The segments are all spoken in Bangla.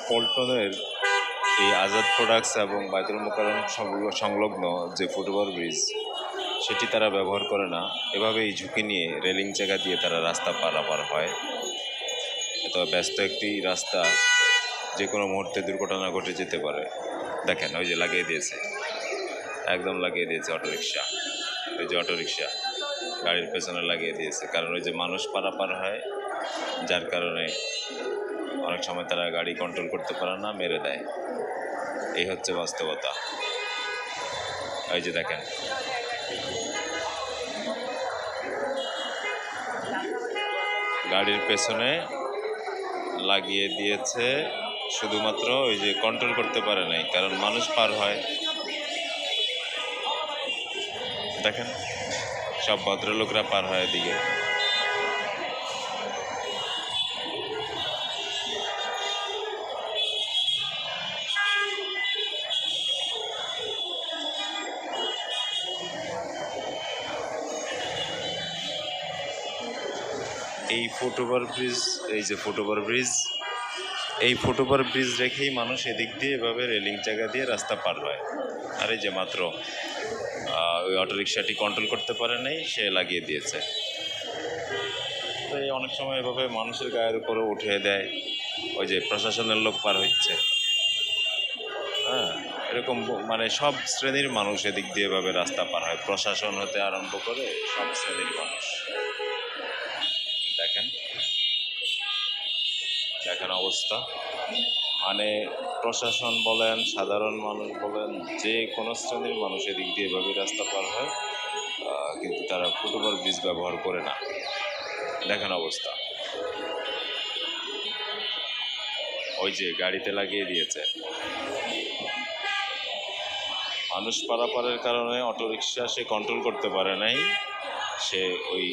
পল্টনের এই আজাদ প্রোডাক্টস এবং বাইতুল মোকাররম সংলগ্ন যে ফুটওভার ব্রিজ সেটি তারা ব্যবহার করে না। এভাবেই ঝুঁকি নিয়ে রেলিং জায়গা দিয়ে তারা রাস্তা পারাপার হয়। এত ব্যস্ত একটি রাস্তা, যে কোনো মুহূর্তে দুর্ঘটনা ঘটে যেতে পারে। দেখেন ওই যে লাগিয়ে দিয়েছে, একদম লাগিয়ে দিয়েছে অটোরিকশা। ওই যে অটোরিকশা গাড়ির পেছনে লাগিয়ে দিয়েছে, কারণ ওই যে মানুষ পারাপার হয়, যার কারণে অনেক সময় তারা গাড়ি কন্ট্রোল করতে পারে না, মেরে দেয়। এই হচ্ছে বাস্তবতা। এই যে দেখেন, গাড়ির পেছনে লাগিয়ে দিয়েছে, শুধুমাত্র ওই যে কন্ট্রোল করতে পারে নাই, কারণ মানুষ পার হয়। দেখেন সব ভদ্রলোকরা পার হয় এদিকে। এই ফুটওভার ব্রিজ, এই যে ফুটওভার ব্রিজ, এই ফুটওভার ব্রিজ রেখেই মানুষ এদিক দিয়ে এভাবে রেলিং জায়গা দিয়ে রাস্তা পার হয়। আর এই যে মাত্র ওই অটোরিকশাটি কন্ট্রোল করতে পারে নাই, সে লাগিয়ে দিয়েছে। তো এই অনেক সময় এভাবে মানুষের গায়ের উপরে উঠিয়ে দেয়। ওই যে প্রশাসনের লোক পার হচ্ছে, হ্যাঁ, এরকম মানে সব শ্রেণীর মানুষ এদিক দিয়ে এভাবে রাস্তা পার হয়, প্রশাসন হতে আরম্ভ করে সব শ্রেণীর মানুষ। দেখেন দেখেন অবস্থা, মানে প্রশাসন বলেন, সাধারণ মানুষ বলেন, যে কোনো শ্রেণীর মানুষ এদিক দিয়ে এভাবে রাস্তা পার হয়, কিন্তু তারা ফুটওভার ব্রিজ ব্যবহার করে না। দেখেন অবস্থা, ওই যে গাড়িতে লাগিয়ে দিয়েছে। মানুষ পারাপারের কারণে অটোরিকশা সে কন্ট্রোল করতে পারে নাই, সে ওই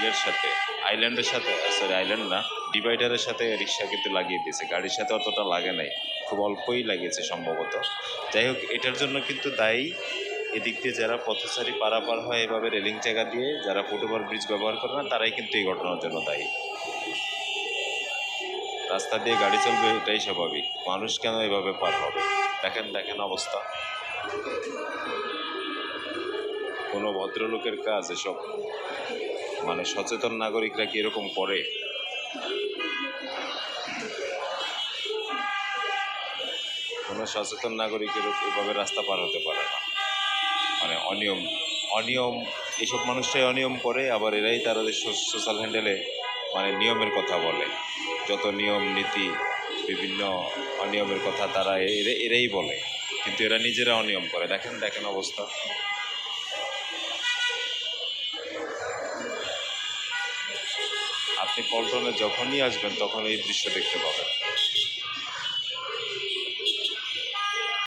ইয়ের সাথে, আইল্যান্ডের সাথে, সরি আইল্যান্ড না, ডিভাইডারের সাথে রিক্সা কিন্তু লাগিয়ে দিয়েছে। গাড়ির সাথে অতটা লাগে নাই, খুব অল্পই লাগিয়েছে সম্ভবত। যাই হোক, এটার জন্য কিন্তু দায়ী এদিক দিয়ে যারা পথচারী পারাপার হয় এভাবে রেলিং জায়গা দিয়ে, যারা ফুটওভার ব্রিজ ব্যবহার করে না, তারাই কিন্তু এই ঘটনার জন্য দায়ী। রাস্তা দিয়ে গাড়ি চলবে, এটাই স্বাভাবিক, মানুষ কেন এভাবে পার হবে? দেখেন দেখেন অবস্থা, কোনো ভদ্রলোকের কাজ এসব? মানে সচেতন নাগরিকরা কি এরকম করে? কোনো সচেতন নাগরিকের এভাবে রাস্তা পার হতে পারে না। মানে অনিয়ম অনিয়ম এইসব মানুষটাই অনিয়ম করে, আবার এরাই তাদের সোশ্যাল হ্যান্ডেলে মানে নিয়মের কথা বলে। যত নিয়ম নীতি, বিভিন্ন অনিয়মের কথা তারা এরাই বলে, কিন্তু এরা নিজেরা অনিয়ম করে। দেখেন দেখেন অবস্থা। আপনি পল্টনে যখনই আসবেন তখন এই দৃশ্য দেখতে পাবেন।